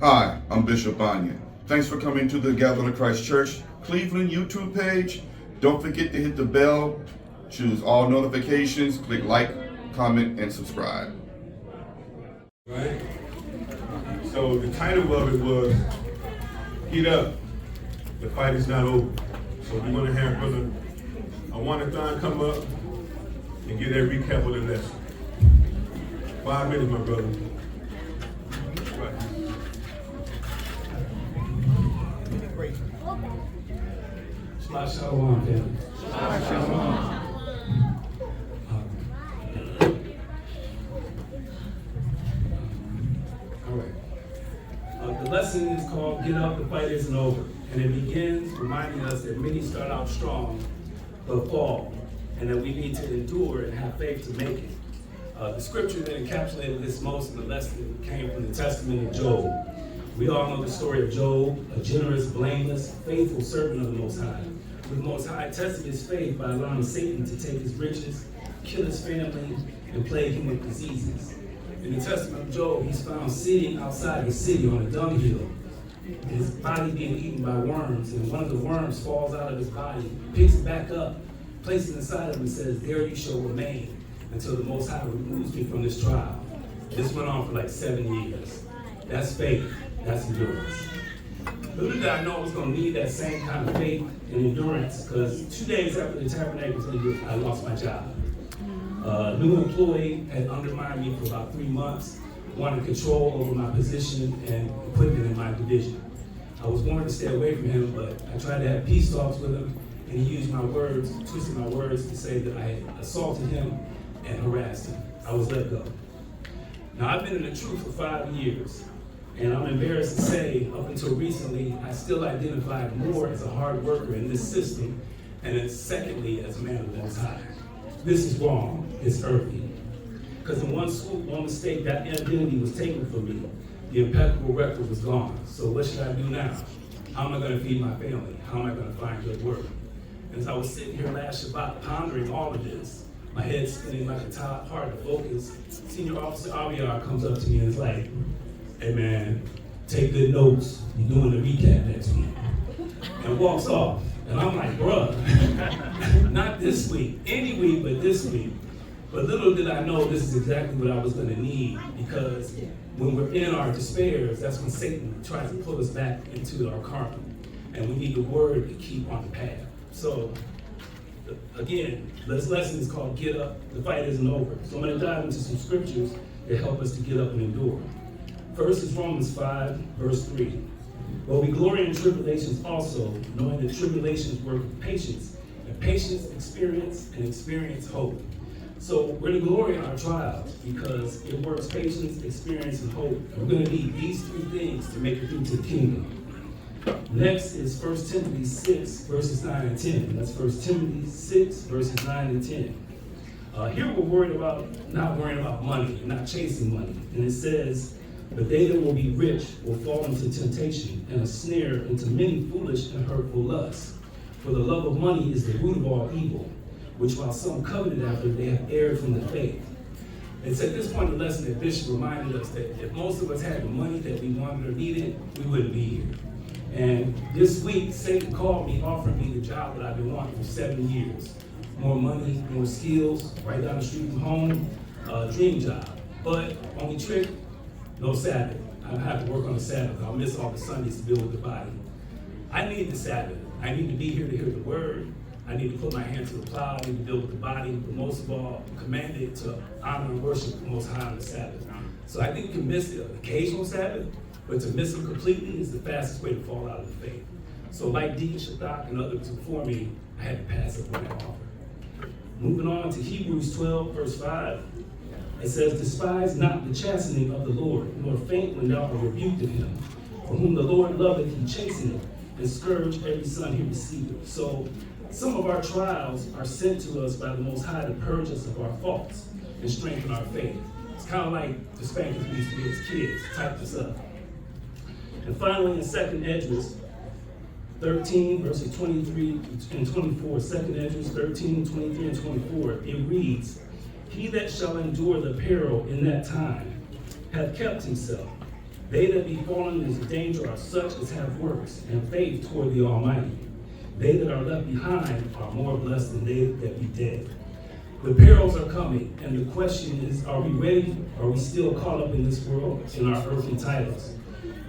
Hi, I'm Bishop Anya. Thanks for coming to the Gathering of Christ Church Cleveland YouTube page. Don't forget to hit the bell, choose all notifications, click like, comment, and subscribe. Right? So the title of it was Get Up, the Fight Is Not Over. So we're going to have Brother Awanathon come up and get that recap of the lesson. 5 minutes, my brother. Right. Shabbat Shalom, family. Shabbat Shalom. All right. The lesson is called Get Up, the Fight Isn't Over. And it begins reminding us that many start out strong, but fall, and that we need to endure and have faith to make it. The scripture that encapsulated this most in the lesson came from the Testament of Job. We all know the story of Job, a generous, blameless, faithful servant of the Most High. The Most High tested his faith by allowing Satan to take his riches, kill his family, and plague him with diseases. In the Testament of Job, he's found sitting outside the city on a dunghill, his body being eaten by worms, and one of the worms falls out of his body, picks it back up, places it inside of him, and says, "There you shall remain until the Most High removes me from this trial." This went on for like 7 years. That's faith. That's endurance. Little did I know I was going to need that same kind of faith and endurance, because 2 days after the tabernacle was ended, I lost my job. A new employee had undermined me for about 3 months, wanted control over my position and equipment in my division. I was wanting to stay away from him, but I tried to have peace talks with him, and he used my words, twisted my words to say that I had assaulted him and harassed him. I was let go. Now, I've been in the truth for 5 years, and I'm embarrassed to say, up until recently, I still identified more as a hard worker in this system, and then secondly, as a man of the Most High. This is wrong. It's earthly. Because in one swoop, one mistake, that identity was taken from me. The impeccable record was gone. So what should I do now? How am I going to feed my family? How am I going to find good work? And as I was sitting here last Shabbat pondering all of this, my head spinning like a top, hard to focus, Senior Officer Aviar comes up to me and is like, "Hey man, take good notes. You're doing the recap next week." And walks off. And I'm like, bruh, not this week, any week but this week. But little did I know this is exactly what I was going to need, because when we're in our despairs, that's when Satan tries to pull us back into our karma. And we need the word to keep on the path. So, again, this lesson is called Get Up, the Fight Isn't Over. So I'm going to dive into some scriptures that help us to get up and endure. First is Romans 5, verse 3. "But we glory in tribulations also, knowing that tribulations work patience, and patience experience, and experience hope." So we're to glory in our trials because it works patience, experience, and hope. And we're going to need these 3 things to make it through to the kingdom. Next is 1 Timothy 6, verses 9 and 10. That's 1 Timothy 6, verses 9 and 10. Here we're not worrying about money, not chasing money. And it says, "But they that will be rich will fall into temptation and a snare into many foolish and hurtful lusts. For the love of money is the root of all evil, which while some coveted after, they have erred from the faith." It's at this point in the lesson that Bishop reminded us that if most of us had the money that we wanted or needed, we wouldn't be here. And this week, Satan called me, offering me the job that I've been wanting for 7 years. More money, more skills, right down the street from home, dream job. But only trick, no Sabbath. I have to work on the Sabbath. I'll miss all the Sundays to build with the body. I need the Sabbath. I need to be here to hear the word. I need to put my hand to the plow. I need to build with the body. But most of all, I'm commanded to honor and worship the Most High on the Sabbath. So I think you can miss the occasional Sabbath, but to miss them completely is the fastest way to fall out of the faith. So like Deacon Shadak and others before me, I had to pass up on that offer. Moving on to Hebrews 12, verse 5. It says, "Despise not the chastening of the Lord, nor faint when thou art rebuked of him. For whom the Lord loveth, he chasteneth, and scourge every son he receiveth." So some of our trials are sent to us by the Most High to purge us of our faults and strengthen our faith. It's kind of like the spankings we used to get as kids, type us up. And finally, in 2nd Esdras 13, verses 23 and 24, 2nd Esdras 13, 23 and 24, it reads, "He that shall endure the peril in that time hath kept himself, They that be fallen into danger are such as have works and faith toward the Almighty. They that are left behind are more blessed than they that be dead. The perils are coming, and the question is, are we ready? Are we still caught up in this world, in our earthly titles?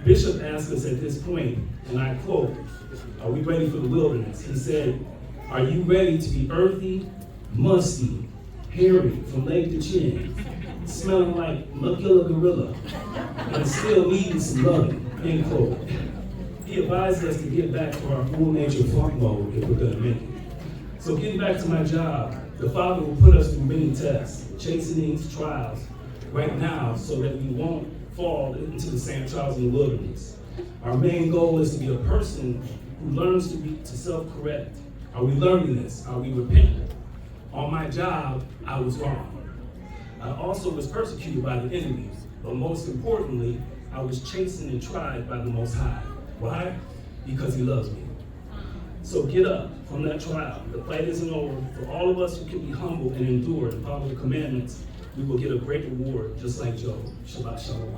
Bishop asked us at this point, and I quote, are we ready for the wilderness? He said, are you ready to be earthy, musty, hairy from leg to chin, smelling like Magilla Gorilla, and still needing some loving, end quote. He advised us to get back to our full nature funk mode if we're gonna make it. So getting back to my job, the Father will put us through many tests, chastenings, trials, right now, so that we won't fall into the same trials in the wilderness. Our main goal is to be a person who learns to self-correct. Are we learning this? Are we repentant? On my job, I was wrong. I also was persecuted by the enemy, but most importantly, I was chastened and tried by the Most High. Why? Because He loves me. So get up from that trial. The fight isn't over. For all of us who can be humble and endure and follow the commandments, we will get a great reward, just like Job. Shabbat Shalom.